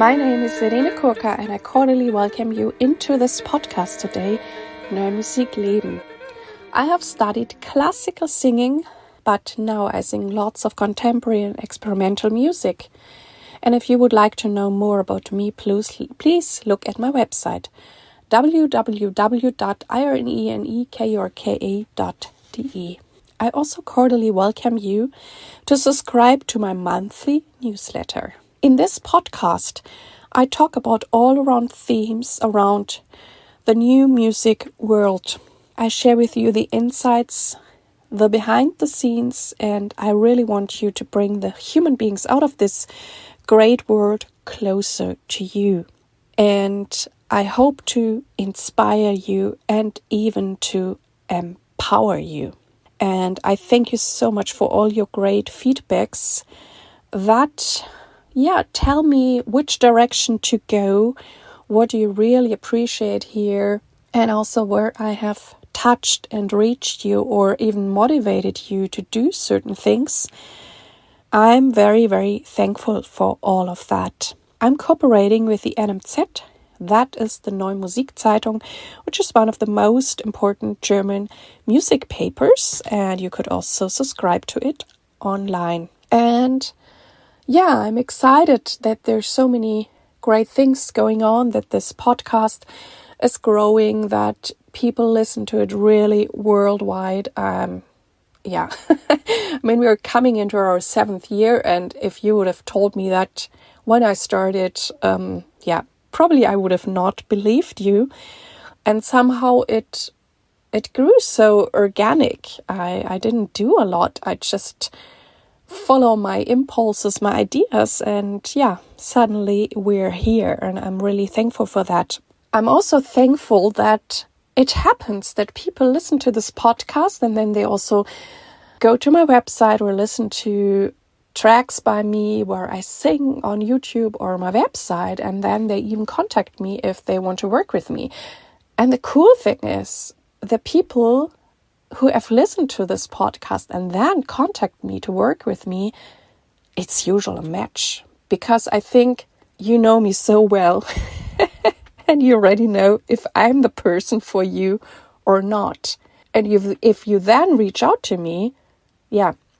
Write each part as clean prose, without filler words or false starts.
My name is Irene Quero and I cordially welcome you into this podcast today, Neue, musik, leben. I have studied classical singing, but now I sing lots of contemporary and experimental music. And if you would like to know more about me, please look at my website, www.irenequero.de. I also cordially welcome you to subscribe to my monthly newsletter. In this podcast, I talk about all-around themes around the new music world. I share with you the insights, the behind the scenes, and I really want you to bring the human beings out of this great world closer to you. And I hope to inspire you and even to empower you. And I thank you so much for all your great feedbacks that tell me which direction to go, what you really appreciate here, and also where I have touched and reached you or even motivated you to do certain things. I'm very, very thankful for all of that. I'm cooperating with the NMZ. That is the Neue Musik Zeitung, which is one of the most important German music papers, and you could also subscribe to it online. And I'm excited that there's so many great things going on, that this podcast is growing, that people listen to it really worldwide. I mean, we're coming into our 7th year, and if you would have told me that when I started, probably I would have not believed you. And somehow it grew so organic. I didn't do a lot. I just follow my impulses, my ideas, and suddenly we're here, and I'm really thankful for that. I'm also thankful that it happens that people listen to this podcast and then they also go to my website or listen to tracks by me where I sing on YouTube or my website, and then they even contact me if they want to work with me. And the cool thing is, the people who have listened to this podcast and then contact me to work with me, it's usually a match, because I think you know me so well and you already know if I'm the person for you or not. And if you then reach out to me,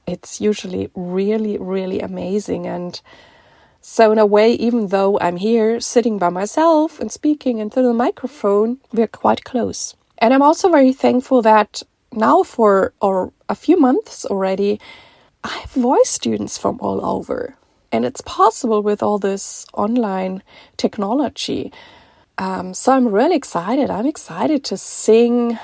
it's usually really, really amazing. And so in a way, even though I'm here sitting by myself and speaking into the microphone, we're quite close. And I'm also very thankful that now for a few months already, I have voice students from all over. And it's possible with all this online technology. So I'm really excited. I'm excited to sing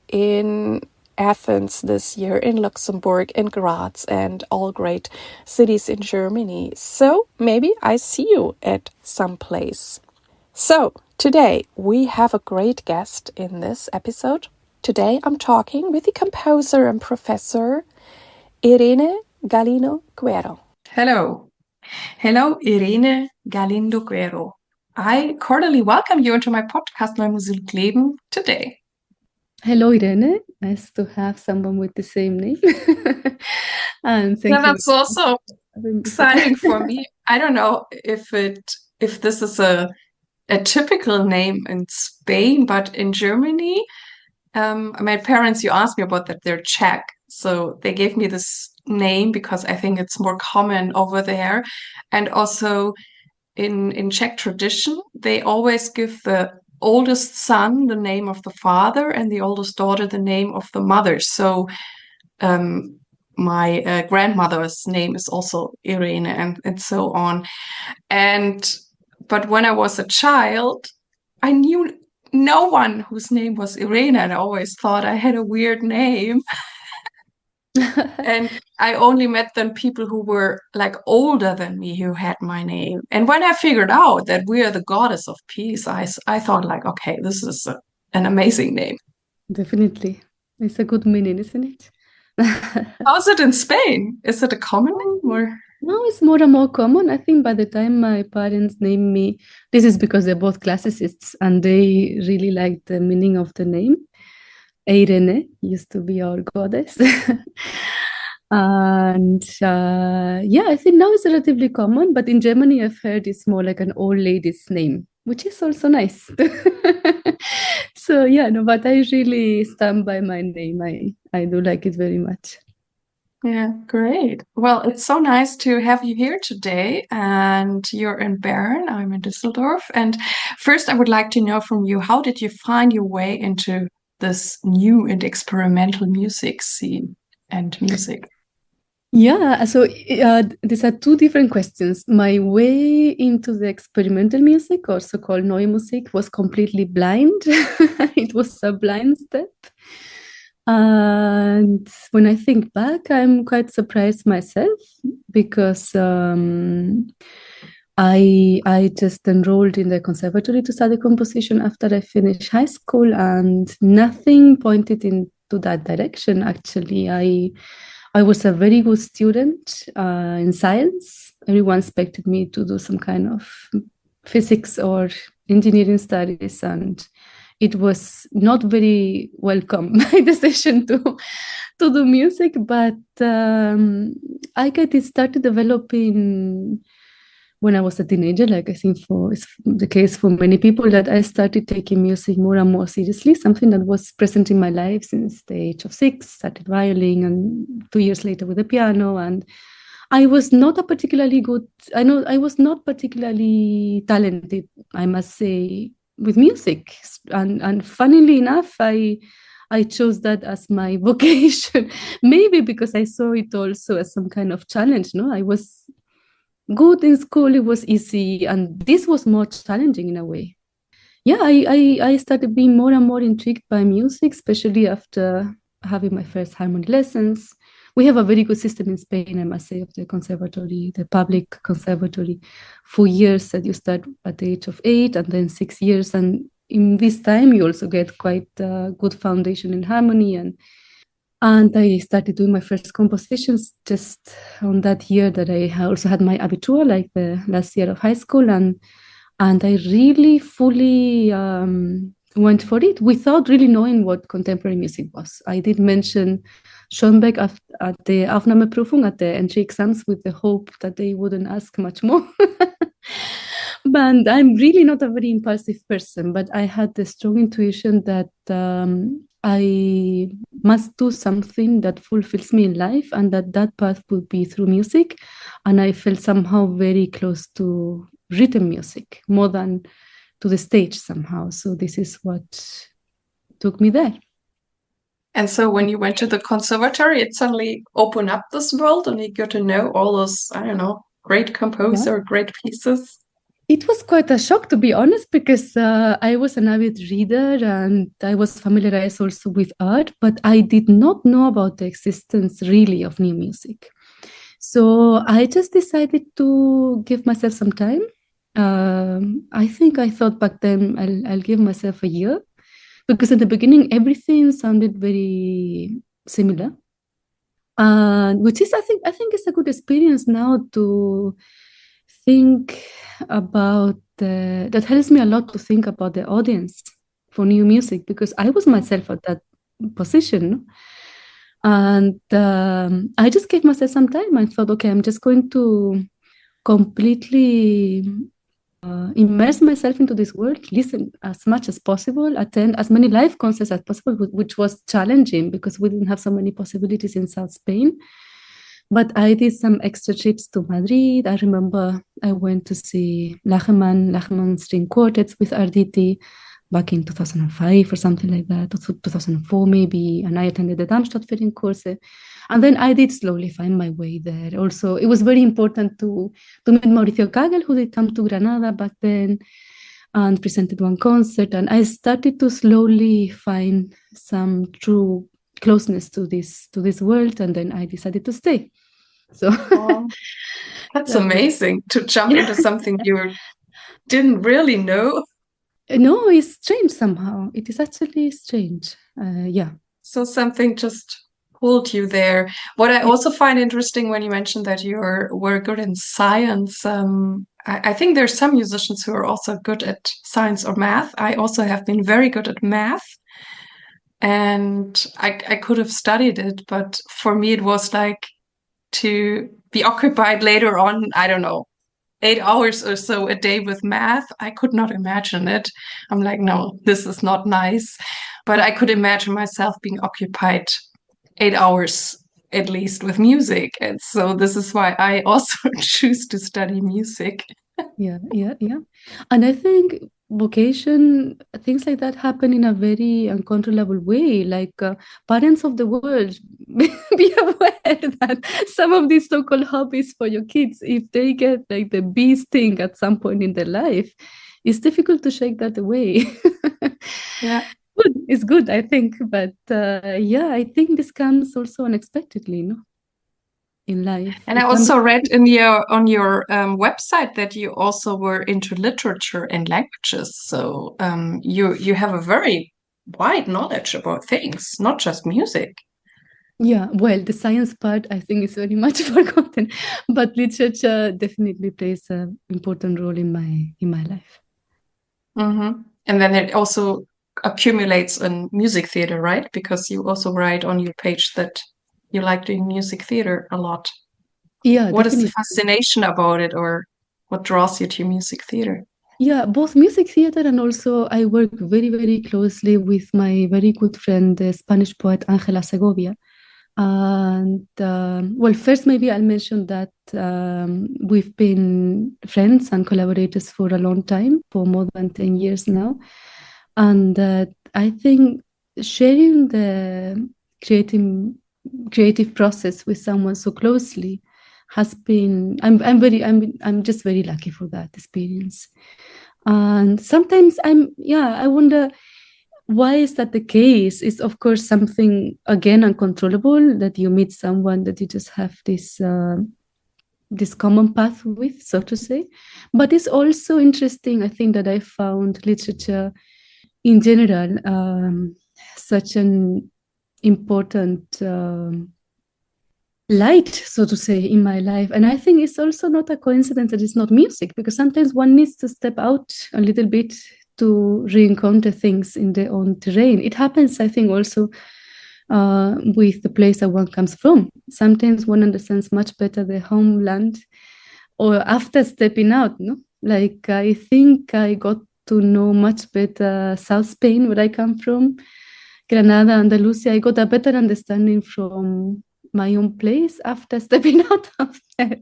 in Athens this year, in Luxembourg, in Graz, and all great cities in Germany. So maybe I see you at some place. So today we have a great guest in this episode. Today I'm talking with the composer and professor Irene Galindo Quero. Hello. Hello, Irene Galindo Quero. I cordially welcome you into my podcast, Neue, musik, leben, today. Hello, Irene. Nice to have someone with the same name. And thank you. That's also exciting for me. I don't know if this is a typical name in Spain, but in Germany, my parents, you asked me about that, they're Czech. So they gave me this name because I think it's more common over there. And also in Czech tradition, they always give the oldest son the name of the father and the oldest daughter the name of the mother. So my grandmother's name is also Irene, and so on. But when I was a child, I knew no one whose name was Irene, and I always thought I had a weird name. And I only met then people who were like older than me who had my name. And when I figured out that we are the goddess of peace, I thought like, okay, this is an amazing name. Definitely. It's a good meaning, isn't it? How's it in Spain? Is it a common name or? No, it's more and more common. I think by the time my parents named me, this is because they're both classicists and they really like the meaning of the name. Irene used to be our goddess. And yeah, I think now it's relatively common, but in Germany, I've heard it's more like an old lady's name, which is also nice. So yeah, no, but I really stand by my name. I do like it very much. Yeah, great. Well, it's so nice to have you here today. And you're in Bern, I'm in Düsseldorf. And first, I would like to know from you, how did you find your way into this new and experimental music scene and music? Yeah, so these are two different questions. My way into the experimental music, also called neue musik, was completely blind. It was a blind step. And when I think back, I'm quite surprised myself because I just enrolled in the conservatory to study composition after I finished high school, and nothing pointed into that direction. Actually, I was a very good student in science. Everyone expected me to do some kind of physics or engineering studies, and it was not very welcome my decision to do music. But I got it started developing when I was a teenager. Like I think it's the case for many people, that I started taking music more and more seriously, something that was present in my life since the age of 6. Started violin, and 2 years later with the piano. And I was not a particularly good, I know I was not particularly talented, I must say, with music. And funnily enough, I chose that as my vocation, maybe because I saw it also as some kind of challenge. No, I was good in school, it was easy, and this was more challenging in a way. Yeah, I started being more and more intrigued by music, especially after having my first harmony lessons. We have a very good system in Spain, I must say, of the conservatory, the public conservatory. 4 years that you start at the age of 8, and then 6 years. And in this time, you also get quite a good foundation in harmony. And I started doing my first compositions just on that year that I also had my abitur, like the last year of high school. And I really fully went for it without really knowing what contemporary music was. I did mention Schoenberg at the Aufnahmeprüfung, at the entry exams, with the hope that they wouldn't ask much more. But I'm really not a very impulsive person, but I had the strong intuition that I must do something that fulfills me in life, and that path would be through music. And I felt somehow very close to written music more than to the stage somehow. So this is what took me there. And so when you went to the conservatory, it suddenly opened up this world and you got to know all those, I don't know, great composer, great pieces. It was quite a shock, to be honest, because I was an avid reader and I was familiarized also with art, but I did not know about the existence really of new music. So I just decided to give myself some time. I think I thought back then I'll give myself a year, because in the beginning everything sounded very similar, which is I think it's a good experience now to think about that helps me a lot to think about the audience for new music, because I was myself at that position. And I just gave myself some time. I thought, okay, I'm just going to completely immerse myself into this world, listen as much as possible, attend as many live concerts as possible, which was challenging because we didn't have so many possibilities in South Spain. But I did some extra trips to Madrid. I remember I went to see Lachman string quartets with Arditi back in 2005 or something like that, 2004 maybe, and I attended the Darmstadt course. And then I did slowly find my way there. Also, it was very important to meet Mauricio Kagel, who did come to Granada back then and presented one concert. And I started to slowly find some true closeness to this world, and then I decided to stay. So that's amazing to jump into something you didn't really know. No, it's strange somehow. It is actually strange. Yeah. So something just pulled you there. What I also find interesting when you mentioned that you were good in science, I think there's some musicians who are also good at science or math. I also have been very good at math. And I could have studied it, but for me it was like to be occupied later on, I don't know, 8 hours or so a day with math. I could not imagine it. I'm like, no, this is not nice. But I could imagine myself being occupied 8 hours at least with music. And so this is why I also choose to study music. Yeah. And I think vocation, things like that happen in a very uncontrollable way. Like parents of the world, be aware that some of these so-called hobbies for your kids, if they get like the bee sting at some point in their life, it's difficult to shake that away. Yeah. It's good, I think. But yeah, I think this comes also unexpectedly, no? In life. And I also read in on your website that you also were into literature and languages. So you have a very wide knowledge about things, not just music. Yeah, well, the science part I think is very much forgotten, but literature definitely plays an important role in my life. Mm-hmm. And then it also accumulates in music theater, right? Because you also write on your page that you like doing music theater a lot. Yeah, What is the definitely. fascination about it, or what draws you to music theater? Yeah, both music theater and also I work very, very closely with my very good friend, the Spanish poet Angela Segovia. And well, first, maybe I'll mention that we've been friends and collaborators for a long time, for more than 10 years now. And I think sharing the creative process with someone so closely has been, I'm just very lucky for that experience. And sometimes I wonder, why is that the case? It's of course something again uncontrollable, that you meet someone that you just have this common path with, so to say. But it's also interesting, I think, that I found literature in general such an important light, so to say, in my life. And I think it's also not a coincidence that it's not music, because sometimes one needs to step out a little bit to re-encounter things in their own terrain. It happens, I think, also with the place that one comes from. Sometimes one understands much better their homeland or after stepping out, no? Like, I think I got to know much better South Spain, where I come from, Granada, Andalusia. I got a better understanding from my own place after stepping out of there.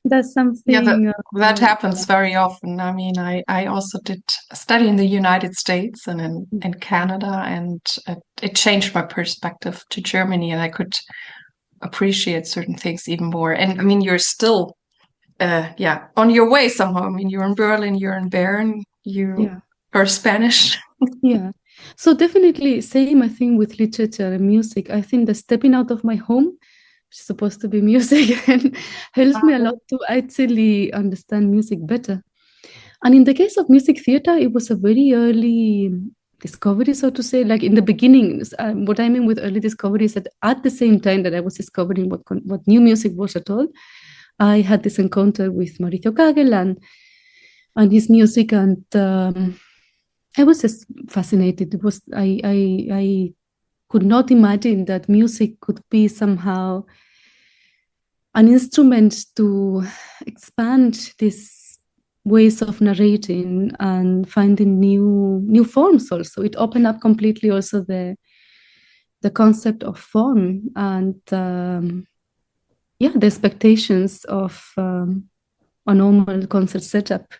That's something. Yeah, that happens very often. I mean, I also did study in the United States and in Canada, and it changed my perspective to Germany, and I could appreciate certain things even more. And I mean, you're still, on your way somehow. I mean, you're in Berlin, you're in Bern, you are Spanish. Yeah. So definitely same, I think, with literature and music. I think the stepping out of my home, which is supposed to be music, and helps me a lot to actually understand music better. And in the case of music theater, it was a very early discovery, so to say. Like in the beginning, what I mean with early discovery is that at the same time that I was discovering what new music was at all, I had this encounter with Mauricio Kagel and his music, and I was just fascinated. It was I could not imagine that music could be somehow an instrument to expand these ways of narrating and finding new forms. Also, it opened up completely also the concept of form and the expectations of a normal concert setup.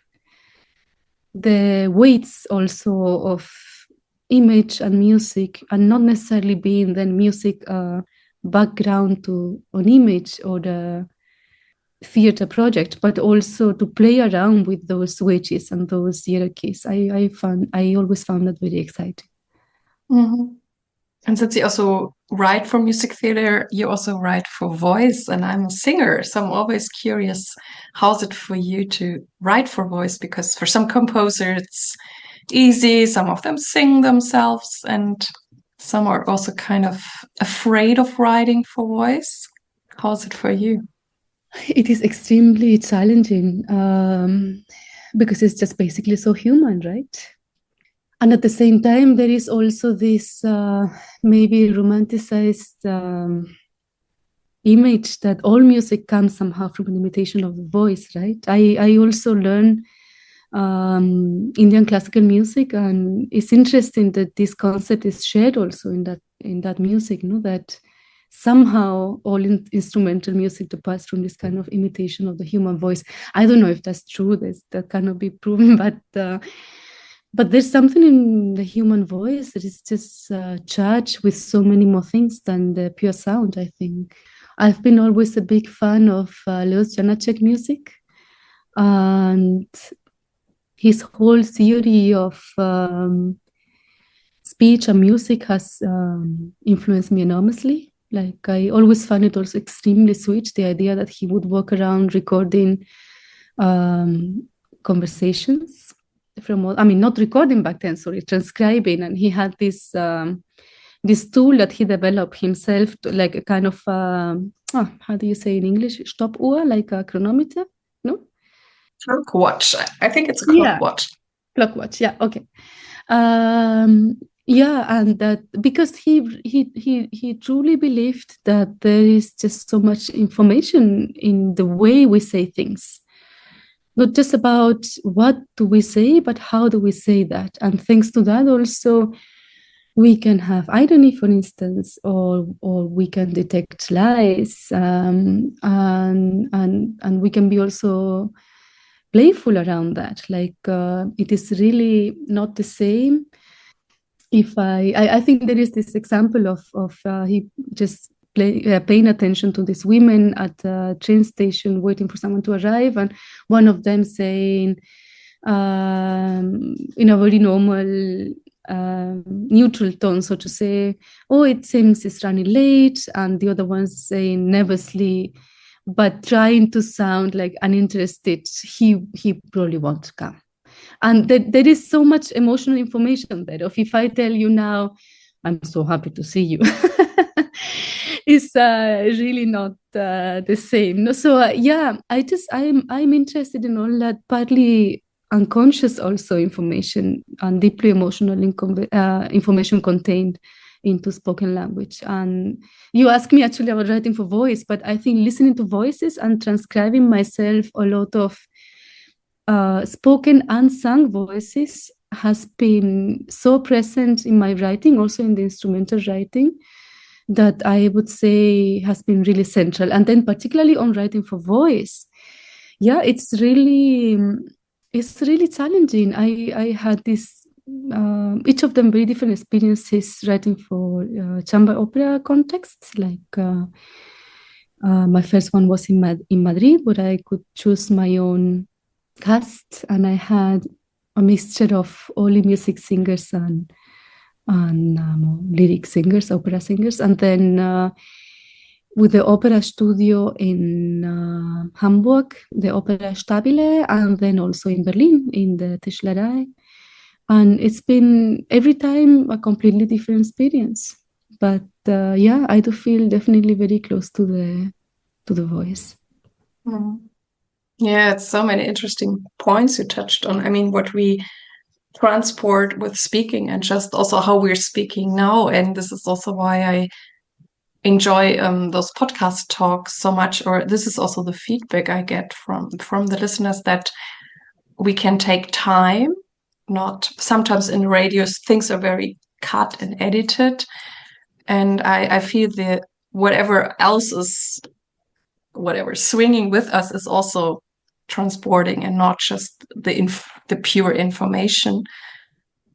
The weights also of image and music, and not necessarily being then music background to an image or the theater project, but also to play around with those wedges and those hierarchies. I always found that very exciting. Mm-hmm. And since you also write for music theater, you also write for voice, and I'm a singer, so I'm always curious, how's it for you to write for voice? Because for some composers it's easy, some of them sing themselves, and some are also kind of afraid of writing for voice. How's it for you? It is extremely challenging because it's just basically so human, right? And at the same time, there is also this maybe romanticized image that all music comes somehow from an imitation of the voice, right? I also learn Indian classical music, and it's interesting that this concept is shared also in that music, that somehow all instrumental music departs from this kind of imitation of the human voice. I don't know if that's true. That cannot be proven, but there's something in the human voice that is just charged with so many more things than the pure sound, I think. I've been always a big fan of Leos Janáček music, and his whole theory of speech and music has influenced me enormously. Like, I always found it also extremely sweet, the idea that he would walk around recording conversations not recording back then, sorry, transcribing. And he had this tool that he developed himself, like a kind of, how do you say in English? Stoppuhr, like a chronometer, no? Clock watch. I think it's a clock watch. Clock watch, yeah, okay. And that because he truly believed that there is just so much information in the way we say things. Not just about what do we say, but how do we say that? And thanks to that also, we can have irony, for instance, or we can detect lies, and we can be also playful around that. Like, it is really not the same. If I think there is this example of he just paying attention to these women at the train station waiting for someone to arrive, and one of them saying in a very normal neutral tone, so to say, oh, it seems it's running late, and the other one saying nervously but trying to sound like uninterested, he probably won't come. And there is so much emotional information there. If I tell you now, I'm so happy to see you, it's really not the same. So I'm interested in all that partly unconscious also information and deeply emotional information contained into spoken language. And you asked me actually about writing for voice, but I think listening to voices and transcribing myself a lot of spoken and sung voices has been so present in my writing, also in the instrumental writing, that I would say has been really central. And then particularly on writing for voice, it's really challenging. I had this, each of them very different experiences writing for chamber opera contexts. Like my first one was in Madrid, where I could choose my own cast, and I had a mixture of only music singers and lyric singers, opera singers. And then with the opera studio in Hamburg, the Opera Stabile, and then also in Berlin, in the Tischlerei. And it's been every time a completely different experience. But I do feel definitely very close to the voice. Mm. Yeah, it's so many interesting points you touched on. I mean, what we transport with speaking and just also how we're speaking now. And this is also why I enjoy those podcast talks so much, or this is also the feedback I get from the listeners, that we can take time. Not sometimes in radios, things are very cut and edited. And I feel that whatever else is, whatever swinging with us is also transporting and not just the pure information.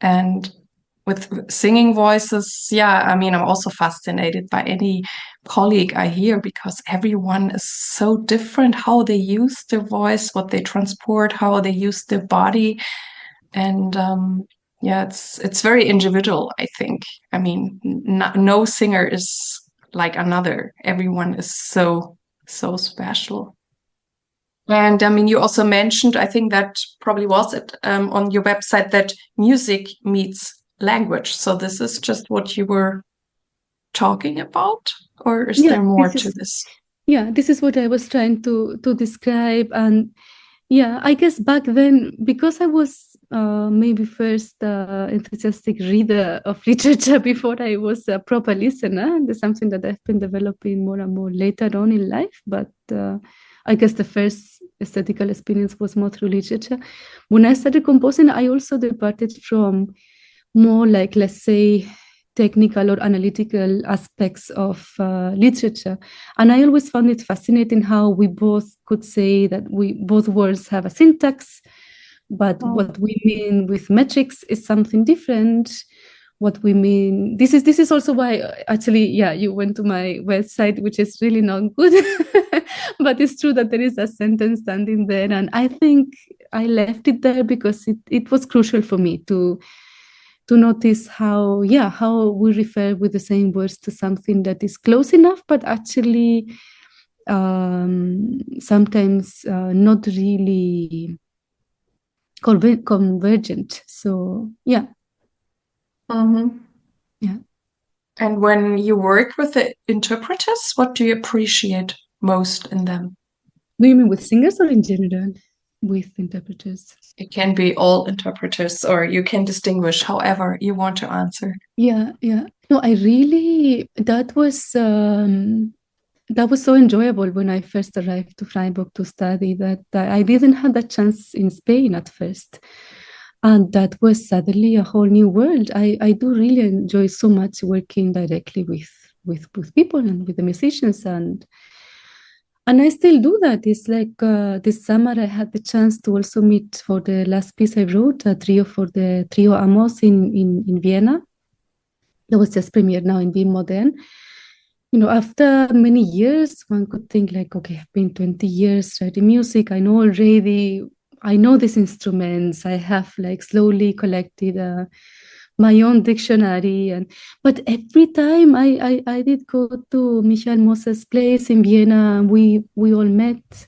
And with singing voices, I mean, I'm also fascinated by any colleague I hear, because everyone is so different, how they use their voice, what they transport, how they use their body. And it's very individual, I think. I mean, no singer is like another. Everyone is so special. And I mean, you also mentioned, I think that probably was it on your website, that music meets language. So this is just what you were talking about, or is there more to this? Yeah, this is what I was trying to describe. And I guess back then, because I was maybe first enthusiastic reader of literature before I was a proper listener. And it's something that I've been developing more and more later on in life. But I guess the first aesthetical experience was more through literature. When I started composing, I also departed from more like, let's say, technical or analytical aspects of literature. And I always found it fascinating how we both could say that both words have a syntax, but what we mean with metrics is something different. What we mean, this is also why actually, yeah, you went to my website, which is really not good, but it's true that there is a sentence standing there, and I think I left it there because it was crucial for me to notice how we refer with the same words to something that is close enough, but actually sometimes not really convergent. So yeah. Yeah. And when you work with the interpreters, what do you appreciate most in them? Do you mean with singers or in general with interpreters? It can be all interpreters, or you can distinguish however you want to answer. Yeah. No, I really, that was so enjoyable when I first arrived to Freiburg to study, that I didn't have that chance in Spain at first. And that was suddenly a whole new world. I do really enjoy so much working directly with people and with the musicians, and I still do that. It's like this summer I had the chance to also meet for the last piece I wrote, a trio for the Trio Amos in Vienna. That was just premiered now in Wien Modern. You know, after many years, one could think like, okay, I've been 20 years writing music. I know these instruments. I have like slowly collected my own dictionary, but every time I did go to Michael Moser's place in Vienna, and we all met,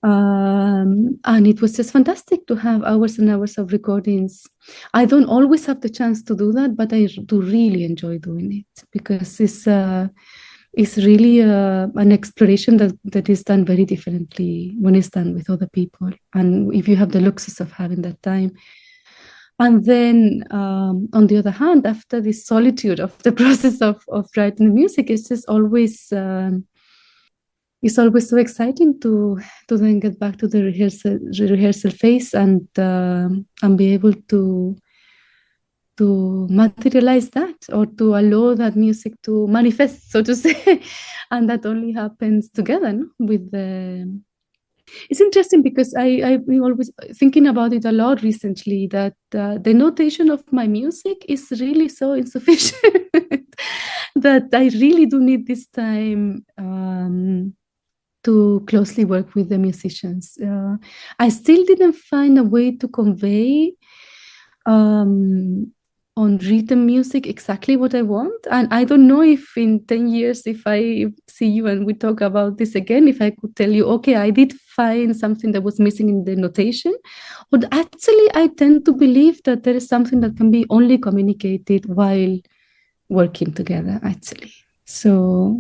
and it was just fantastic to have hours and hours of recordings. I don't always have the chance to do that, but I do really enjoy doing it because it's really an exploration that is done very differently when it's done with other people, and if you have the luxury of having that time. And then, on the other hand, after the solitude of the process of writing the music, it's just always so exciting to then get back to the rehearsal phase and be able to materialize that, or to allow that music to manifest, so to say. And that only happens together, no? With the. It's interesting because I've been always thinking about it a lot recently, that the notation of my music is really so insufficient that I really do need this time to closely work with the musicians. I still didn't find a way to convey on written music exactly what I want, and I don't know if in 10 years, if I see you and we talk about this again, if I could tell you, okay, I did find something that was missing in the notation. But actually I tend to believe that there is something that can be only communicated while working together, actually. So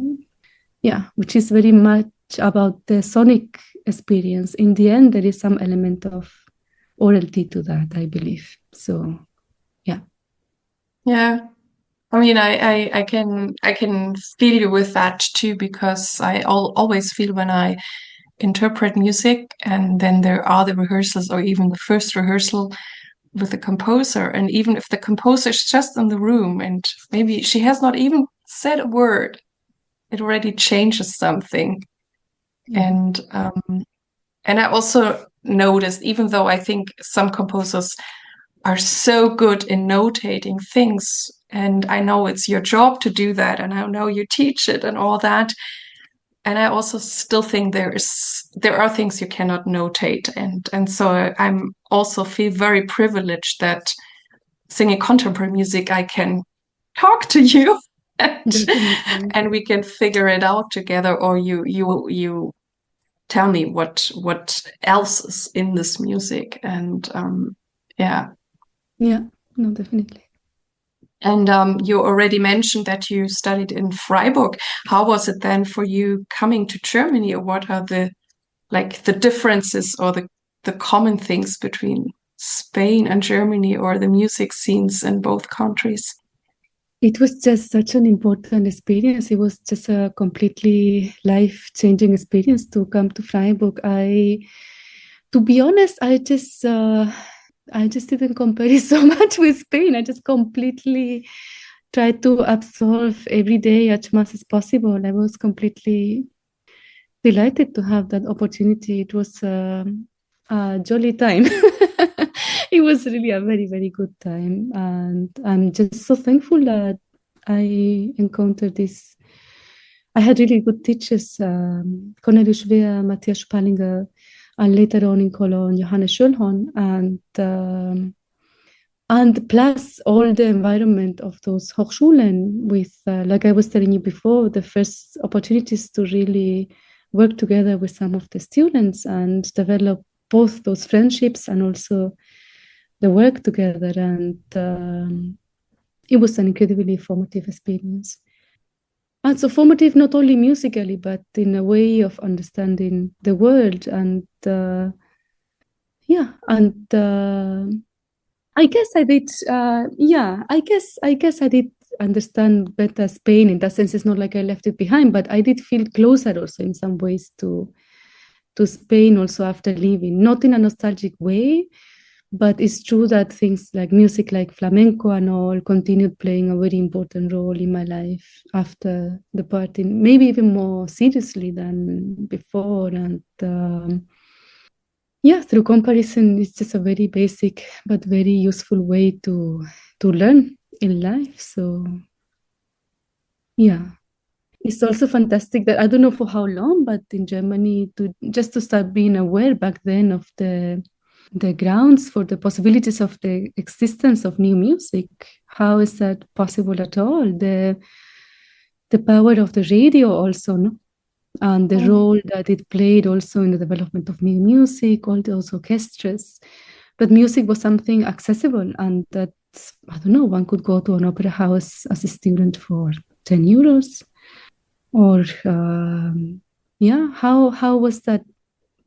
yeah, which is very much about the sonic experience. In the end, there is some element of orality to that, I believe. So yeah. I mean, I can feel you with that too, because I always feel when I interpret music and then there are the rehearsals, or even the first rehearsal with the composer, and even if the composer is just in the room and maybe she has not even said a word, it already changes something. And I also noticed, even though I think some composers are so good in notating things, and I know it's your job to do that, and I know you teach it and all that, and I also still think there are things you cannot notate, and so I'm also feel very privileged that singing contemporary music I can talk to you and we can figure it out together, or you tell me what else is in this music. And no, definitely. And you already mentioned that you studied in Freiburg. How was it then for you coming to Germany, or what are the differences or the common things between Spain and Germany or the music scenes in both countries? It was just such an important experience. It was just a completely life-changing experience to come to Freiburg. To be honest, I just didn't compare it so much with Spain. I just completely tried to absorb every day as much as possible. I was completely delighted to have that opportunity. It was a jolly time. It was really a very, very good time. And I'm just so thankful that I encountered this. I had really good teachers, Cornelius Wehr, Matthias Spallinger, and later on in Cologne, Johannes Schönhorn, and plus all the environment of those Hochschulen with, like I was telling you before, the first opportunities to really work together with some of the students and develop both those friendships and also the work together. And it was an incredibly formative experience. And so formative not only musically, but in a way of understanding the world. And I guess I did. I guess I did understand better Spain in that sense. It's not like I left it behind, but I did feel closer also in some ways to Spain also after leaving. Not in a nostalgic way, but it's true that things like music, like flamenco and all, continued playing a very important role in my life after departing, maybe even more seriously than before. And through comparison, it's just a very basic but very useful way to learn in life. So it's also fantastic that I don't know for how long, but in Germany, to start being aware back then of the grounds for the possibilities of the existence of new music. How is that possible at all? The power of the radio also, no? And the role that it played also in the development of new music, all those orchestras. But music was something accessible, and that, I don't know, one could go to an opera house as a student for 10 euros. Or, how was that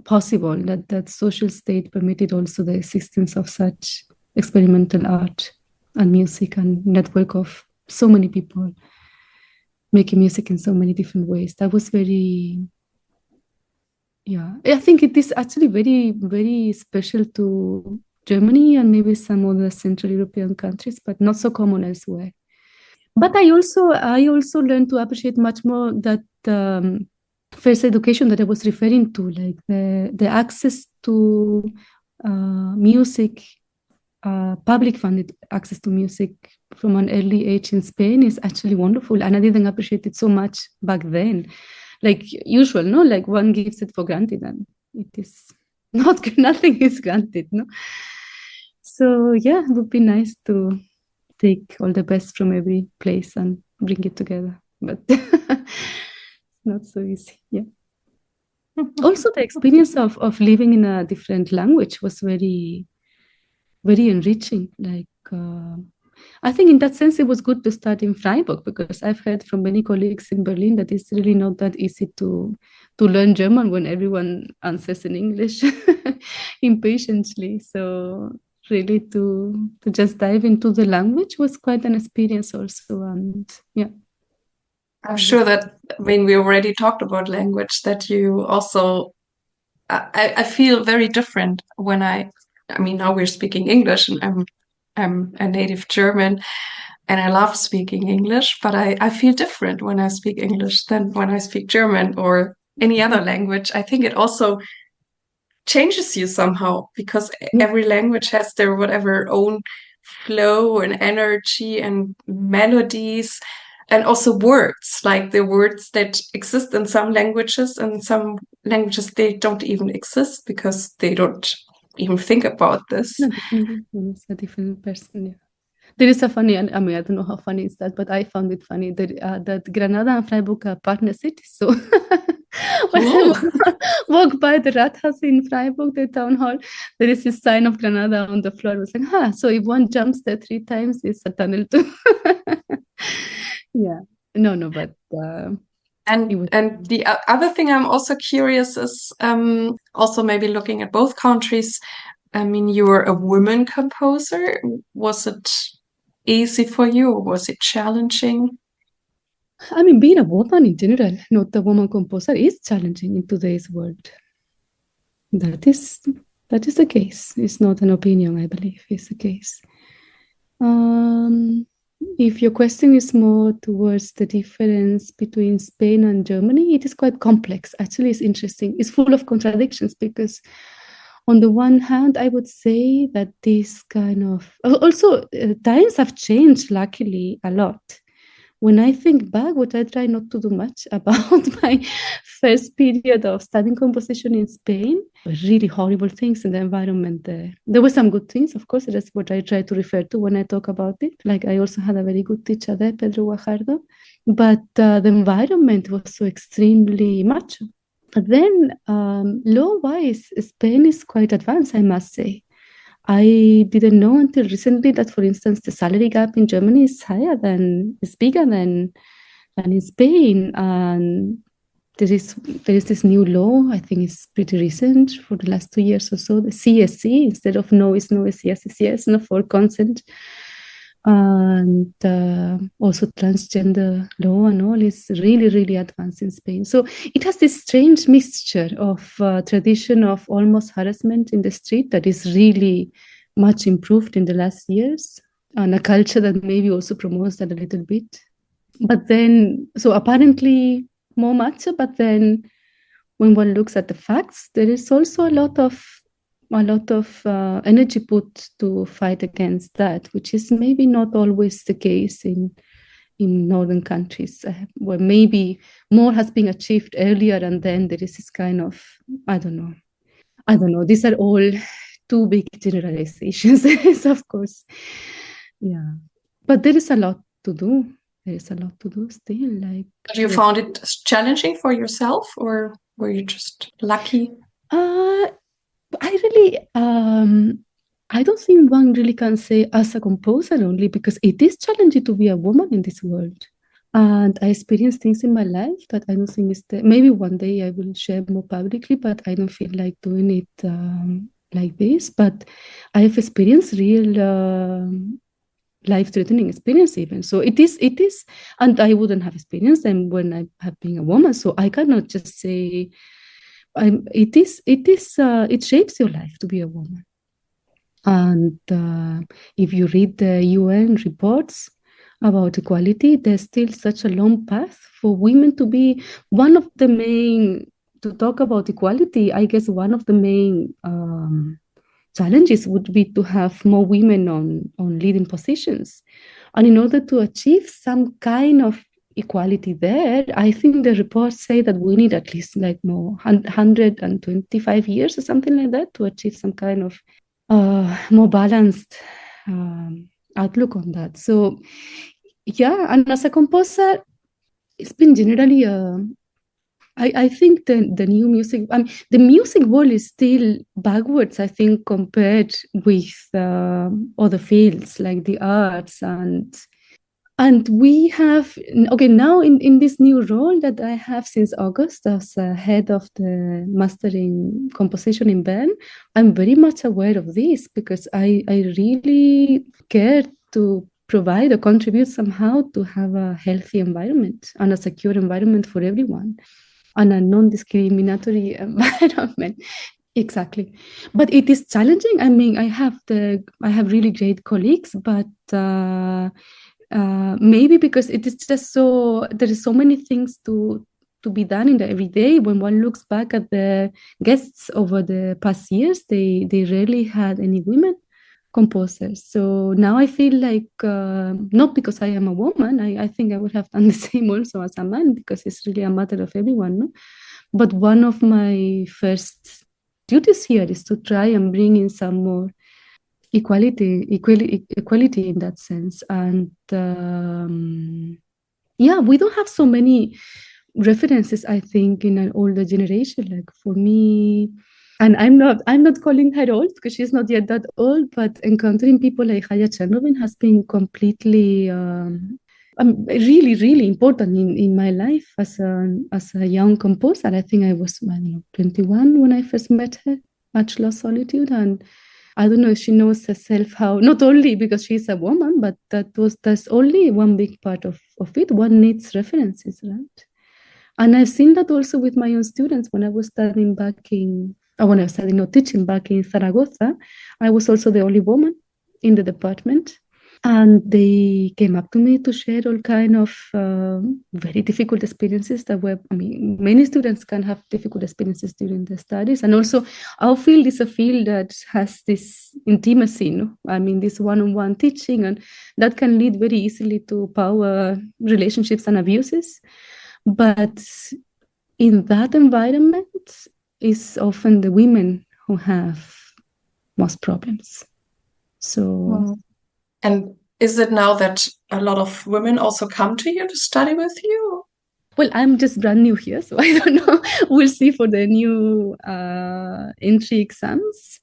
possible, that social state permitted also the existence of such experimental art and music and network of so many people making music in so many different ways? That was very, I think it is actually very, very special to Germany and maybe some other Central European countries, but not so common elsewhere. But I also learned to appreciate much more that first education that I was referring to, like the access to music, public funded access to music from an early age in Spain is actually wonderful. And I didn't appreciate it so much back then. Like usual, no? Like one gives it for granted and it is not, nothing is granted, no? So it would be nice to take all the best from every place and bring it together. But not so easy. Also, the experience of living in a different language was very, very enriching. Like, I think in that sense, it was good to start in Freiburg, because I've heard from many colleagues in Berlin that it's really not that easy to learn German when everyone answers in English impatiently. So really to just dive into the language was quite an experience also. And I'm sure that when we already talked about language, that you also, I feel very different when now we're speaking English and I'm a native German and I love speaking English, but I feel different when I speak English than when I speak German or any other language. I think it also changes you somehow, because every language has their whatever own flow and energy and melodies, and also words, like the words that exist in some languages, and some languages they don't even exist because they don't even think about this. No, definitely. It's a different person. There is a funny, I mean, I don't know how funny is that, but I found it funny that Granada and Freiburg are partner cities. So when I walk by the Rathaus in Freiburg, the town hall, there is this sign of Granada on the floor. I was like, so if one jumps there 3 times, it's a tunnel too. But and the other thing I'm also curious is also maybe looking at both countries. I mean, you were a woman composer. Was it easy for you, or was it challenging? I mean, being a woman in general, not a woman composer, is challenging in today's world. That is the case. It's not an opinion, I believe. It's the case. If your question is more towards the difference between Spain and Germany, it is quite complex. Actually, it's interesting. It's full of contradictions because on the one hand, I would say that this kind of also times have changed, luckily, a lot. When I think back, what I try not to do much about my first period of studying composition in Spain, really horrible things in the environment there. There were some good things, of course. That's what I try to refer to when I talk about it. Like I also had a very good teacher there, Pedro Guajardo. But the environment was so extremely macho. But then, law-wise, Spain is quite advanced, I must say. I didn't know until recently that, for instance, the salary gap in Germany is bigger than in Spain. And there is this new law, I think it's pretty recent, for the last 2 years or so, the CSC, instead of no is no, is yes is yes, no, for consent. And also transgender law and all is really, really advanced in Spain. So it has this strange mixture of tradition of almost harassment in the street that is really much improved in the last years, and a culture that maybe also promotes that a little bit. But then, so apparently more macho, but then when one looks at the facts, there is also a lot of energy put to fight against that, which is maybe not always the case in northern countries, where maybe more has been achieved earlier, and then there is this kind of, I don't know. These are all too big generalizations, of course. Yeah, but there is a lot to do. There is a lot to do still. Like, you found it challenging for yourself, or were you just lucky? I really, I don't think one really can say as a composer only, because it is challenging to be a woman in this world. And I experienced things in my life that I don't think is maybe one day I will share more publicly, but I don't feel like doing it like this. But I have experienced real life-threatening experience even. So it is, and I wouldn't have experienced them when I have been a woman. So I cannot just say, it shapes your life to be a woman. And if you read the UN reports about equality, there's still such a long path for women to be one of the main, to talk about equality. I guess one of the main challenges would be to have more women on leading positions. And in order to achieve some kind of equality there, I think the reports say that we need at least like more 125 years or something like that to achieve some kind of more balanced outlook on that. So yeah, and as a composer, it's been generally I think the new music, the music world is still backwards, I think, compared with other fields like the arts. And we have, okay, now in this new role that I have since August as head of the mastering composition in Bern, I'm very much aware of this because I really care to provide or contribute somehow to have a healthy environment and a secure environment for everyone and a non-discriminatory environment. Exactly. But it is challenging. I mean, I have really great colleagues, but maybe because it is just there is so many things to be done in the everyday. When one looks back at the guests over the past years, they rarely had any women composers. So now I feel like, not because I am a woman, I think I would have done the same also as a man, because it's really a matter of everyone, no? But one of my first duties here is to try and bring in some more equality in that sense. And yeah, we don't have so many references, I think, in an older generation. Like for me, and I'm not calling her old because she's not yet that old, but encountering people like Haya Chernovin has been completely really, really important in my life as a young composer. I think I was 21 when I first met her, Much Lost Solitude, and I don't know if she knows herself how, not only because she's a woman, but that's only one big part of it. One needs references, right? And I've seen that also with my own students when I was studying not teaching back in Zaragoza. I was also the only woman in the department. And they came up to me to share all kind of very difficult experiences that were, many students can have difficult experiences during their studies. And also our field is a field that has this intimacy, this one-on-one teaching, and that can lead very easily to power relationships and abuses. But in that environment, it's often the women who have most problems. So... And is it now that a lot of women also come to you to study with you? Well, I'm just brand new here, so I don't know. We'll see for the new entry exams.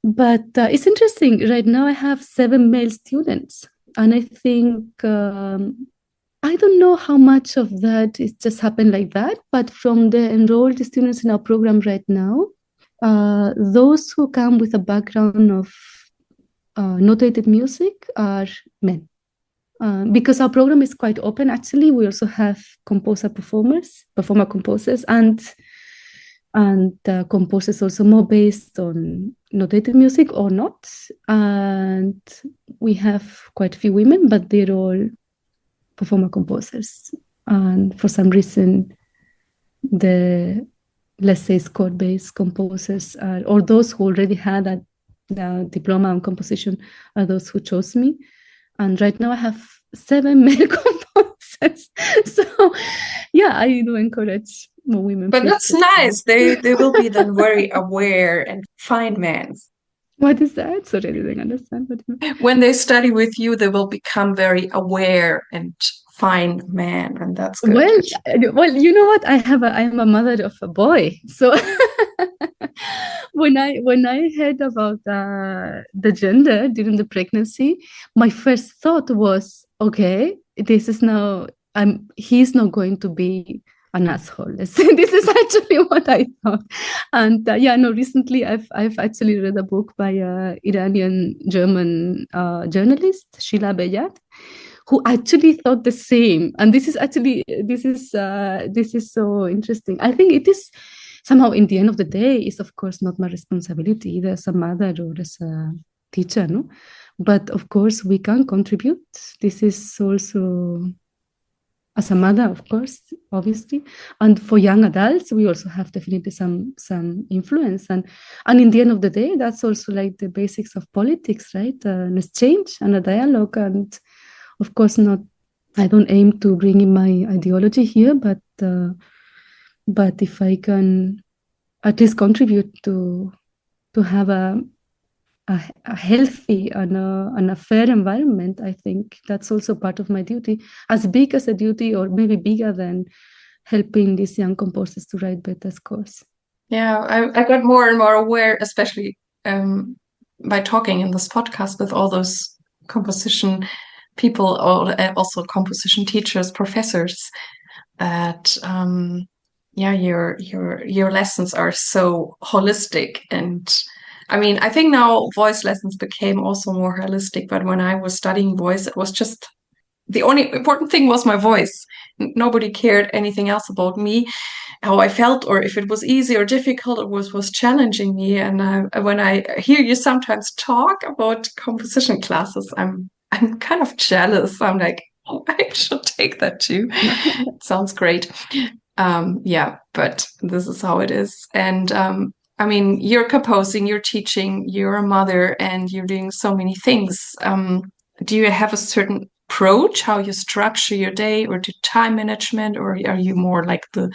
But it's interesting. Right now I have 7 male students. And I think, I don't know how much of that is just happened like that, but from the enrolled students in our program right now, those who come with a background of notated music are men. Because our program is quite open, actually. We also have performer composers, and composers also more based on notated music or not. And we have quite a few women, but they're all performer composers. And for some reason, the, let's say, score-based composers or those who already had a diploma on composition are those who chose me. And right now I have 7 male composers. So yeah, I do encourage more women. But that's nice. They will be then very aware and find men. What is that? Sorry, I didn't understand what you mean. When they study with you, they will become very aware and find men, and that's good. Well, you know what? I'm a mother of a boy, so when I heard about the gender during the pregnancy, my first thought was, okay, this is now he's not going to be an asshole. This is actually what I thought. And recently I've actually read a book by a Iranian German journalist, Sheila Beyat, who actually thought the same. And this is so interesting. I think it is somehow, in the end of the day, is of course not my responsibility either as a mother or as a teacher, no? But of course we can contribute. This is also, as a mother, of course, obviously, and for young adults, we also have definitely some influence, and in the end of the day, that's also like the basics of politics, right? An exchange and a dialogue, and of course, I don't aim to bring in my ideology here, but if I can at least contribute to have a healthy and a fair environment, I think that's also part of my duty, as big as a duty, or maybe bigger than helping these young composers to write better scores. Yeah, I got more and more aware, especially by talking in this podcast with all those composition people, or also composition teachers, professors, that your lessons are so holistic. And I think now voice lessons became also more holistic, but when I was studying voice, it was just the only important thing was my voice. Nobody cared anything else about me, how I felt, or if it was easy or difficult, or was challenging me. And when I hear you sometimes talk about composition classes, I'm kind of jealous. I'm like, oh, I should take that too. It sounds great. But this is how it is. And you're composing, you're teaching, you're a mother, and you're doing so many things. Do you have a certain approach how you structure your day, or do time management, or are you more like the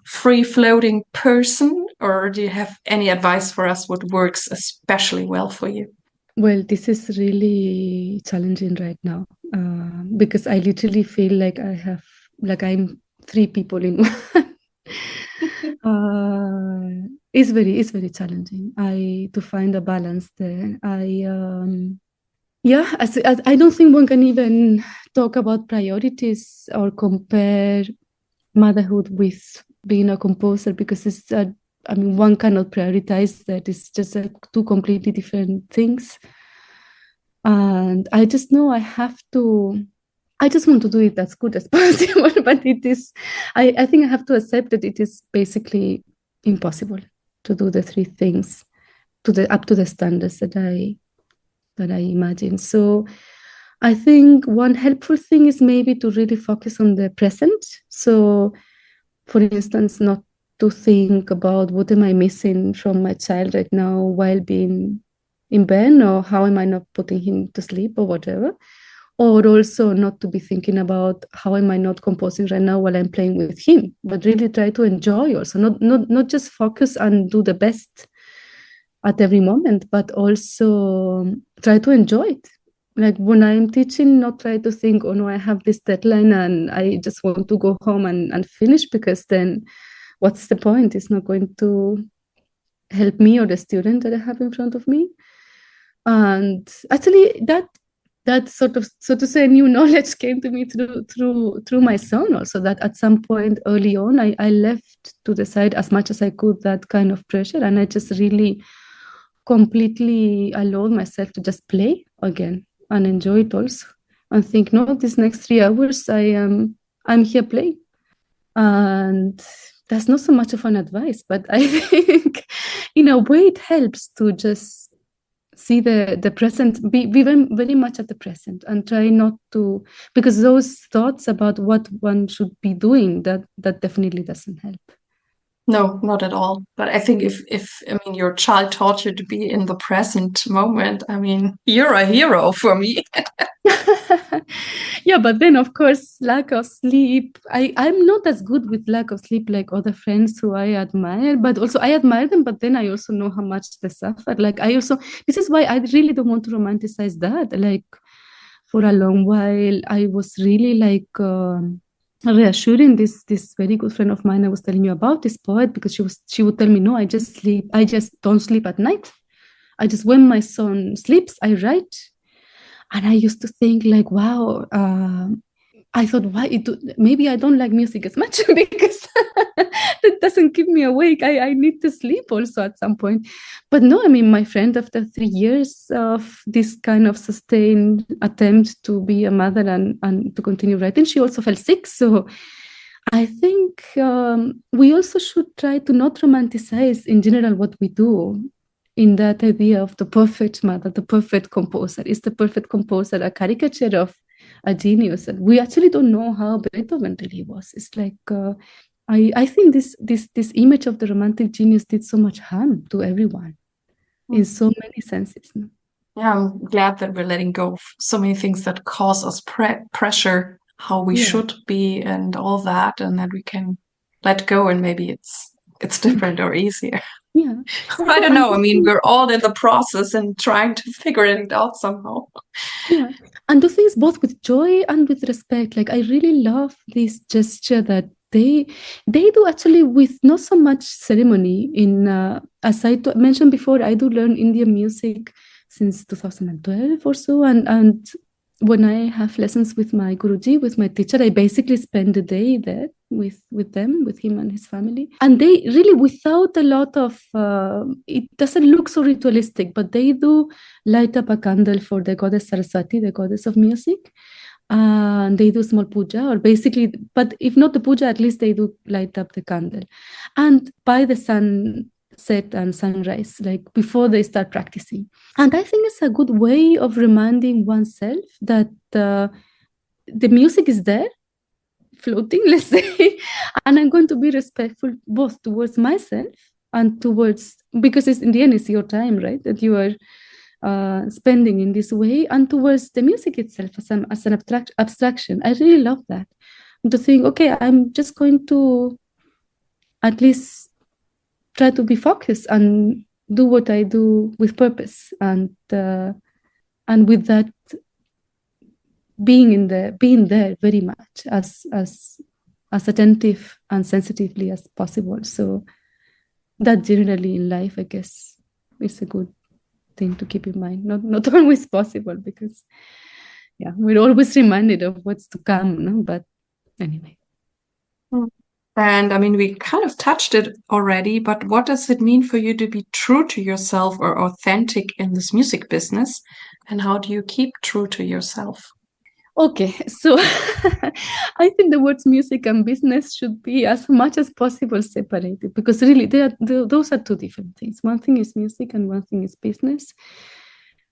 free-floating person, or do you have any advice for us what works especially well for you? Well, this is really challenging right now, because I literally feel like I'm 3 people in one. It's very challenging. To find a balance there. I don't think one can even talk about priorities or compare motherhood with being a composer, because I mean, one cannot prioritize that. It's just two completely different things. And I just know I just want to do it as good as possible. But I think I have to accept that it is basically impossible to do the three things up to the standards that I imagine. So I think one helpful thing is maybe to really focus on the present. So, for instance, not to think about what am I missing from my child right now while being in bed, or how am I not putting him to sleep or whatever. Or also not to be thinking about how am I not composing right now while I'm playing with him, but really try to enjoy also, not just focus and do the best at every moment, but also try to enjoy it. Like when I'm teaching, not try to think, oh no, I have this deadline and I just want to go home and finish, because then what's the point? It's not going to help me or the student that I have in front of me. And actually that sort of, so to say, new knowledge came to me through my son also, that at some point early on I left to the side as much as I could that kind of pressure, and I just really completely allowed myself to just play again and enjoy it also, and think, no, these next 3 hours I'm here playing. And that's not so much of an advice, but I think in a way it helps to just see the present, be very much at the present, and try not to, because those thoughts about what one should be doing, that definitely doesn't help. No, not at all. But I think if I mean your child taught you to be in the present moment, I mean, you're a hero for me. Yeah, but then of course, lack of sleep. I'm not as good with lack of sleep like other friends who I admire, but also I admire them, but then I also know how much they suffer. Like this is why I really don't want to romanticize that. Like for a long while, I was really like reassuring this very good friend of mine I was telling you about, this poet, because she would tell me, no, I just don't sleep at night. I just, when my son sleeps, I write. And I used to think like, wow, I thought, maybe I don't like music as much because that doesn't keep me awake. I need to sleep also at some point. But no, I mean, my friend, after 3 years of this kind of sustained attempt to be a mother and to continue writing, she also fell sick. So I think we also should try to not romanticize in general what we do, in that idea of the perfect mother, the perfect composer. Is the perfect composer a caricature of a genius? And we actually don't know how Beethoven really was. It's like, I think this image of the romantic genius did so much harm to everyone in so many senses. No? Yeah, I'm glad that we're letting go of so many things that cause us pressure, how we should be and all that, and that we can let go, and maybe it's different or easier. Yeah. I don't know. I mean, we're all in the process and trying to figure it out somehow. Yeah. And do things both with joy and with respect. Like I really love this gesture that they do actually with not so much ceremony. As I mentioned before, I do learn Indian music since 2012 or so, and when I have lessons with my Guruji, with my teacher, I basically spend the day there with them, with him and his family. And they really, without a lot of, it doesn't look so ritualistic, but they do light up a candle for the goddess Saraswati, the goddess of music. And they do small puja, or basically, but if not the puja, at least they do light up the candle. And by the sunset and sunrise, like before they start practicing. And I think it's a good way of reminding oneself that the music is there, floating, let's say, and I'm going to be respectful both towards myself and towards, because it's, in the end, it's your time, right, that you are spending in this way, and towards the music itself as an abstraction. I really love that. To think, okay, I'm just going to at least try to be focused and do what I do with purpose, and with that being there very much as attentive and sensitively as possible. So that generally in life, I guess, is a good thing to keep in mind. Not always possible, because we're always reminded of what's to come, no? But anyway. And I mean, we kind of touched it already, but what does it mean for you to be true to yourself or authentic in this music business? And how do you keep true to yourself? Okay, so I think the words music and business should be as much as possible separated, because really those are two different things. One thing is music and one thing is business.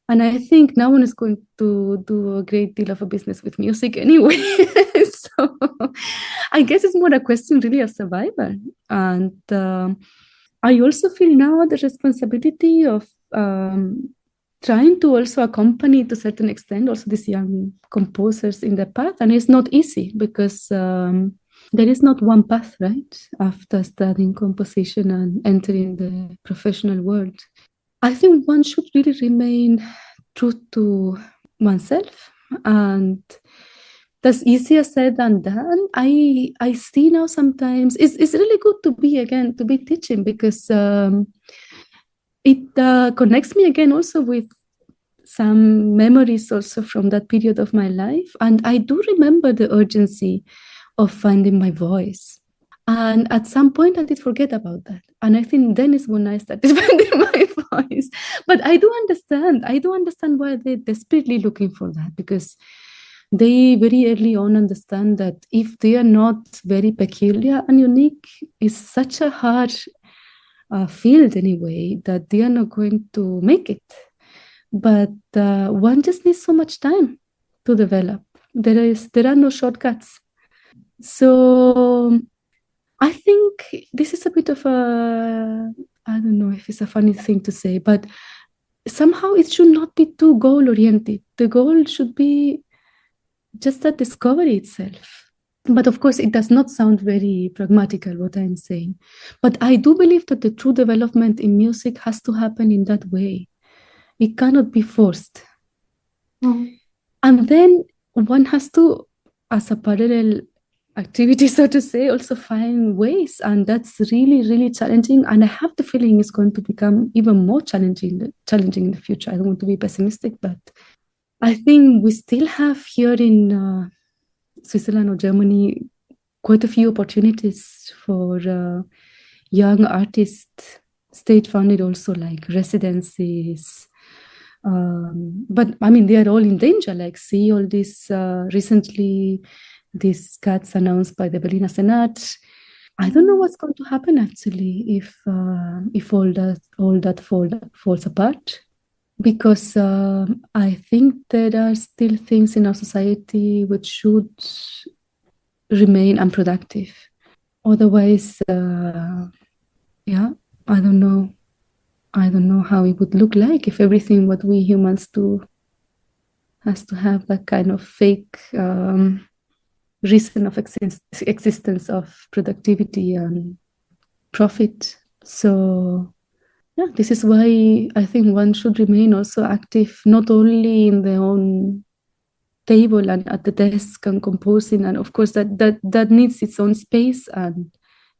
And I think no one is going to do a great deal of a business with music anyway. So I guess it's more a question really of survival. And I also feel now the responsibility of trying to also accompany to a certain extent also these young composers in the path. And it's not easy because there is not one path, right? After studying composition and entering the professional world. I think one should really remain true to oneself, and that's easier said than done. I see now sometimes it's really good to be teaching, because it connects me again also with some memories also from that period of my life, and I do remember the urgency of finding my voice. And at some point, I did forget about that. And I think then is when I started finding my voice. But I do understand. I do understand why they're desperately looking for that, because they very early on understand that if they are not very peculiar and unique, it's such a hard field anyway, that they are not going to make it. But one just needs so much time to develop. There are no shortcuts. So I think this is a bit of a, I don't know if it's a funny thing to say, but somehow it should not be too goal-oriented. The goal should be just that discovery itself. But of course, it does not sound very pragmatical, what I'm saying. But I do believe that the true development in music has to happen in that way. It cannot be forced. Mm-hmm. And then one has to, as a parallel activity, so to say, also find ways, and that's really, really challenging. And I have the feeling it's going to become even more challenging in the future. I don't want to be pessimistic, but I think we still have here in Switzerland or Germany quite a few opportunities for young artists, state-funded also, like residencies. But I mean, they are all in danger. Like, see all this recently, these cuts announced by the Berliner Senat. I don't know what's going to happen actually if all that falls apart, because I think there are still things in our society which should remain unproductive. Otherwise, yeah, I don't know how it would look like if everything what we humans do has to have that kind of fake reason of existence of productivity and profit. So yeah, this is why I think one should remain also active, not only in their own table and at the desk and composing, and of course that needs its own space and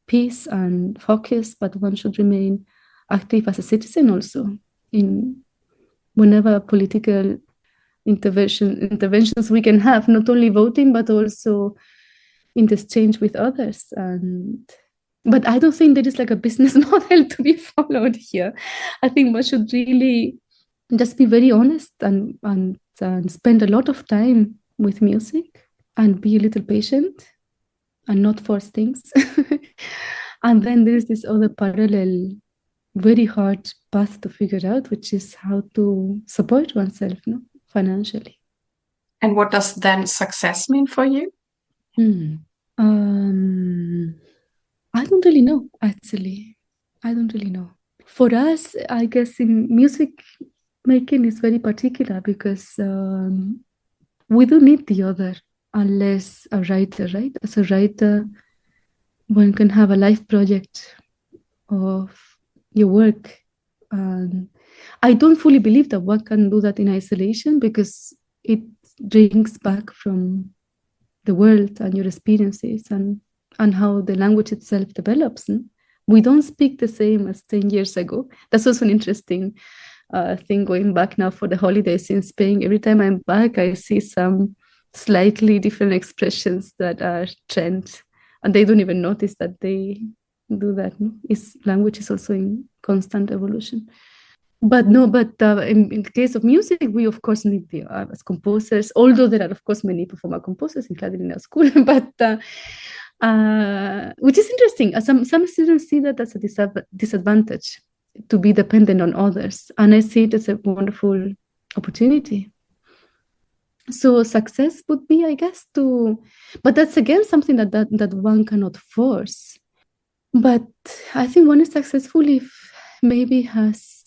peace and focus, but one should remain active as a citizen also in whenever political interventions we can have, not only voting but also in the exchange with others. But I don't think there is like a business model to be followed here. I think one should really just be very honest and spend a lot of time with music and be a little patient and not force things. And then there's this other parallel, very hard path to figure out, which is how to support oneself, financially. And what does then success mean for you? I don't really know, actually. I don't really know. For us, I guess in music making is very particular, because we do need the other, unless a writer, right? As a writer, one can have a life project of your work. I don't fully believe that one can do that in isolation, because it drinks back from the world and your experiences and how the language itself develops. We don't speak the same as 10 years ago. That's also an interesting thing, going back now for the holidays in Spain. Every time I'm back, I see some slightly different expressions that are trend and they don't even notice that they do that. Language is also in constant evolution. But no, in the case of music, we of course need the as composers, although there are of course many performer composers, including in our school, but which is interesting. Some students see that as a disadvantage, to be dependent on others, and I see it as a wonderful opportunity. So success would be, I guess, but that's again something that one cannot force. But I think one is successful if maybe has,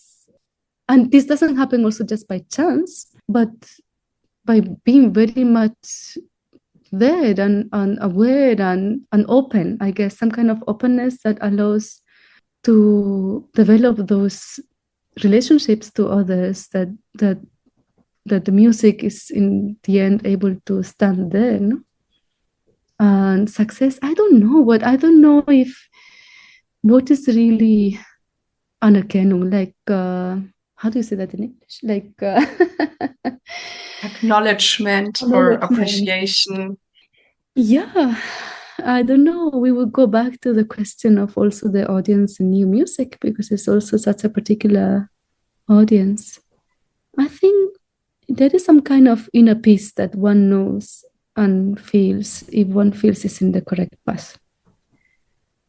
and this doesn't happen also just by chance, but by being very much there and aware and open, I guess, some kind of openness that allows to develop those relationships to others, that the music is in the end able to stand there, no? And success, I don't know if what is really anerkennung, like how do you say that in English? Like acknowledgement or appreciation. Yeah, I don't know. We will go back to the question of also the audience in new music, because it's also such a particular audience. I think there is some kind of inner peace that one knows and feels if one feels is in the correct path.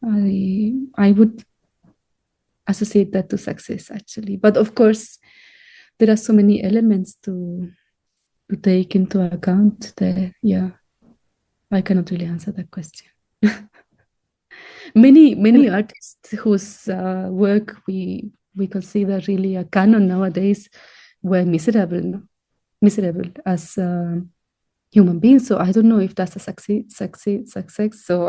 I would associate that to success, actually. But of course, there are so many elements to take into account there. Yeah, I cannot really answer that question. Many artists whose work we consider really a canon nowadays were miserable as human beings. So I don't know if that's a success. So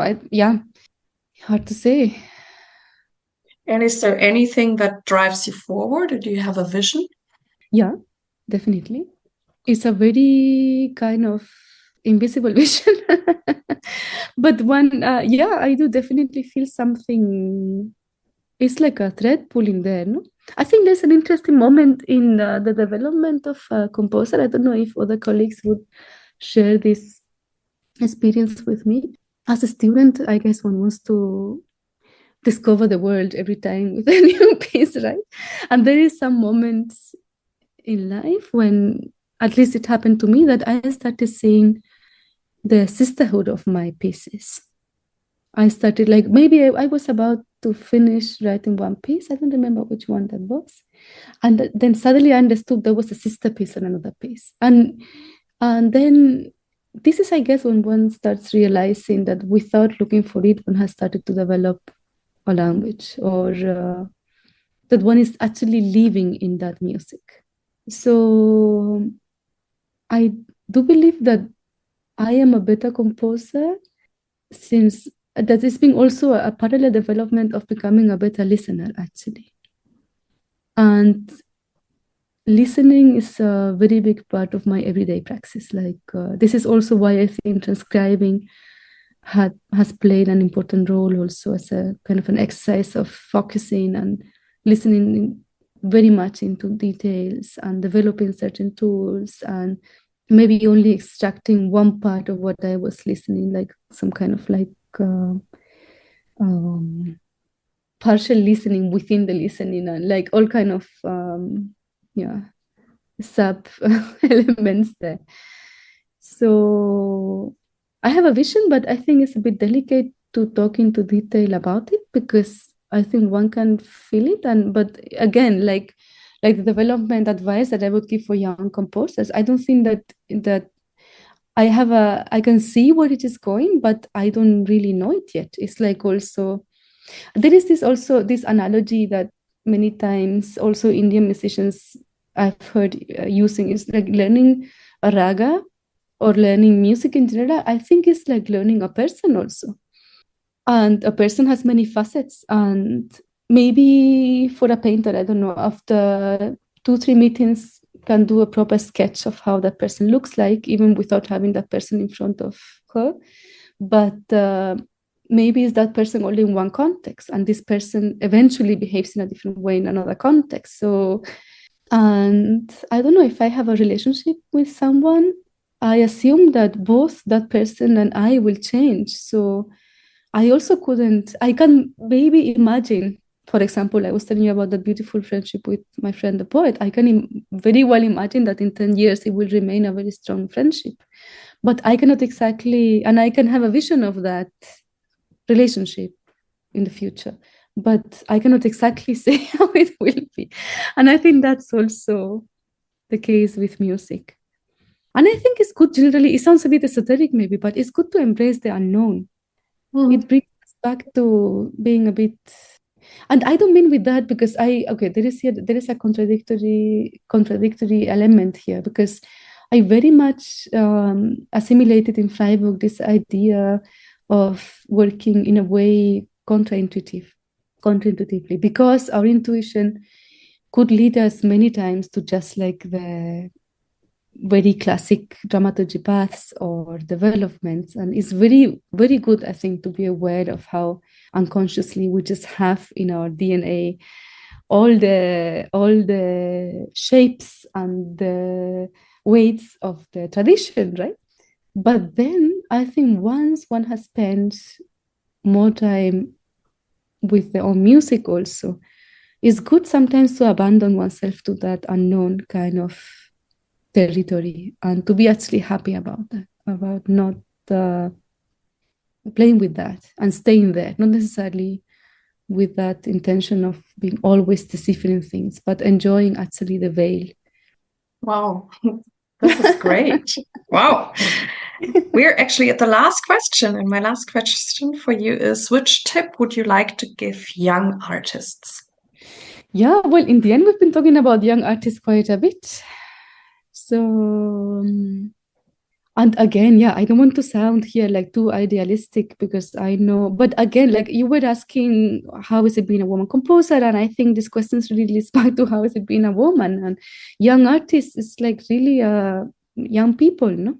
hard to say. And is there anything that drives you forward, or do you have a vision? Yeah, definitely. It's a very kind of invisible vision. But I do definitely feel something. It's like a thread pulling there, no? I think there's an interesting moment in the development of a composer. I don't know if other colleagues would share this experience with me. As a student, I guess one wants to discover the world every time with a new piece, right? And there is some moments in life when, at least it happened to me, that I started seeing the sisterhood of my pieces. I started, like, maybe I was about to finish writing one piece. I don't remember which one that was. And then suddenly I understood there was a sister piece and another piece. And then this is, I guess, when one starts realizing that without looking for it, one has started to develop a language, or that one is actually living in that music. So I do believe that I am a better composer, since that is being also a parallel development of becoming a better listener, actually. And listening is a very big part of my everyday practice. Like this is also why I think transcribing has played an important role also, as a kind of an exercise of focusing and listening very much into details and developing certain tools, and maybe only extracting one part of what I was listening, like some kind of like partial listening within the listening, and like all kind of sub elements there. So I have a vision, but I think it's a bit delicate to talk into detail about it, because I think one can feel it. But again, like the development advice that I would give for young composers, I don't think that I can see where it is going, but I don't really know it yet. It's like, also there is this analogy that many times also Indian musicians I've heard using, is like learning a raga or learning music in general. I think it's like learning a person also. And a person has many facets. And maybe for a painter, I don't know, after 2-3 meetings, can do a proper sketch of how that person looks like, even without having that person in front of her. But maybe it's that person only in one context, and this person eventually behaves in a different way in another context. So, and I don't know, if I have a relationship with someone, I assume that both that person and I will change. So I also couldn't, I can maybe imagine, for example, I was telling you about the beautiful friendship with my friend, the poet. I can very well imagine that in 10 years it will remain a very strong friendship. But I cannot exactly, and I can have a vision of that relationship in the future, but I cannot exactly say how it will be. And I think that's also the case with music. And I think it's good generally, it sounds a bit esoteric maybe, but it's good to embrace the unknown. It brings us back to being a bit, and I don't mean with that because there is a contradictory element here, because I very much assimilated in Freiburg this idea of working in a way counterintuitively, because our intuition could lead us many times to just like the very classic dramaturgy paths or developments. And it's very, very good, I think, to be aware of how unconsciously we just have in our DNA all the shapes and the weights of the tradition, right? But then I think once one has spent more time with their own music also, it's good sometimes to abandon oneself to that unknown kind of territory and to be actually happy about that, about not playing with that and staying there, not necessarily with that intention of being always deciphering things, but enjoying actually the veil. Wow, this is great. Wow. We're actually at the last question, and my last question for you is, which tip would you like to give young artists? Yeah, well, in the end, we've been talking about young artists quite a bit. So, and again, yeah, I don't want to sound here like too idealistic because I know, but again, like you were asking, how is it being a woman composer? And I think this question really leads back to how is it being a woman? And young artists is like really young people, no?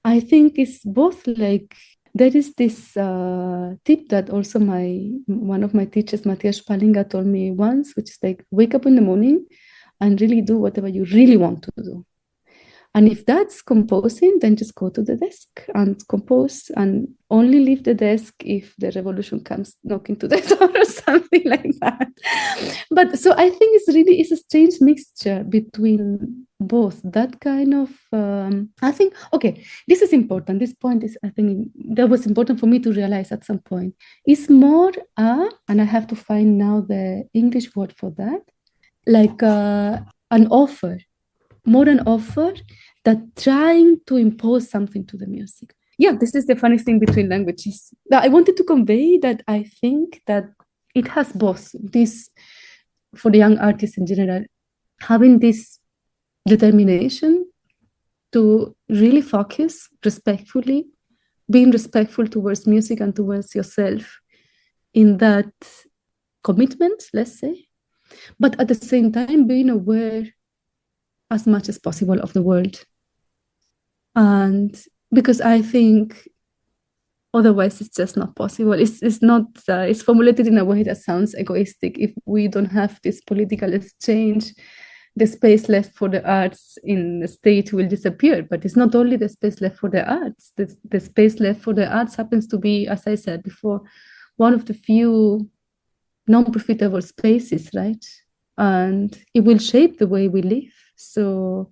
I think it's both like, there is this tip that also one of my teachers, Matthias Spalinga, told me once, which is like, wake up in the morning and really do whatever you really want to do. And if that's composing, then just go to the desk and compose, and only leave the desk if the revolution comes knocking to the door or something like that. But so I think it's a strange mixture between both that kind of, I think, okay, this is important. This point is, I think that was important for me to realize at some point. It's more, and I have to find now the English word for that, like an offer, more an offer than trying to impose something to the music. Yeah, this is the funny thing between languages. I wanted to convey that I think that it has both this, for the young artists in general, having this determination to really focus respectfully, being respectful towards music and towards yourself in that commitment, let's say, but at the same time being aware as much as possible of the world. And because I think otherwise it's just not possible. It's not, it's formulated in a way that sounds egoistic. If we don't have this political exchange, the space left for the arts in the state will disappear. But it's not only the space left for the arts. The space left for the arts happens to be, as I said before, one of the few non-profitable spaces, right? And it will shape the way we live. So,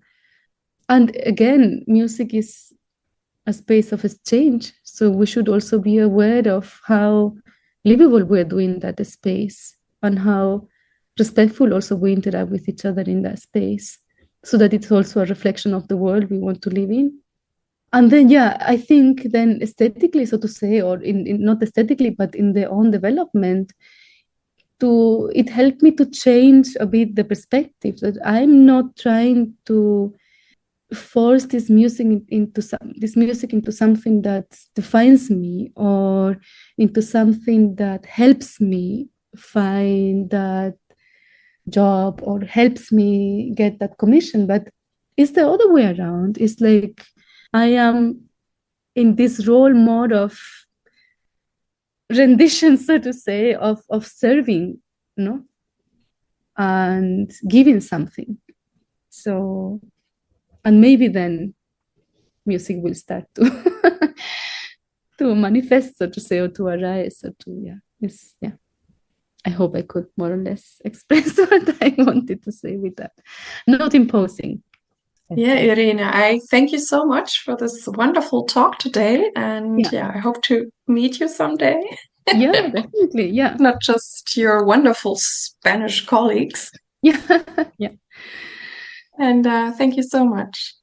and again, music is a space of exchange. So we should also be aware of how livable we're doing that space and how respectful also we interact with each other in that space, so that it's also a reflection of the world we want to live in. And then, yeah, I think then aesthetically, so to say, or in not aesthetically, but in their own development, it helped me to change a bit the perspective, that I'm not trying to force this music into something that defines me, or into something that helps me find that job or helps me get that commission. But it's the other way around. It's like I am in this role more of rendition, so to say, of serving, and giving something. So, and maybe then music will start to to manifest, so to say, or to arise, or to, I hope I could more or less express what I wanted to say with that. Not imposing. Yeah, Irene, I thank you so much for this wonderful talk today. And I hope to meet you someday. Yeah, definitely. Yeah. Not just your wonderful Spanish colleagues. Yeah. And thank you so much.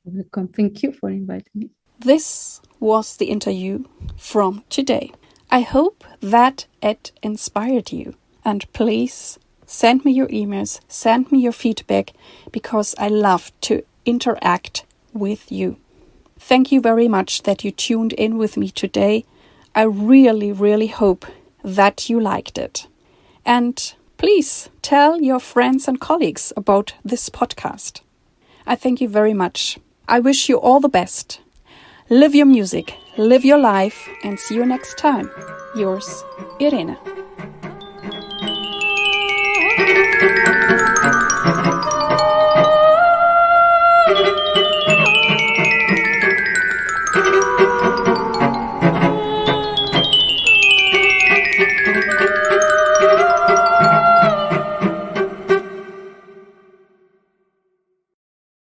Welcome. Thank you for inviting me. This was the interview from today. I hope that it inspired you. And please send me your emails, send me your feedback, because I love to interact with you. Thank you very much that you tuned in with me today. I really, really hope that you liked it. And please tell your friends and colleagues about this podcast. I thank you very much. I wish you all the best. Live your music, live your life, and see you next time. Yours, Irene.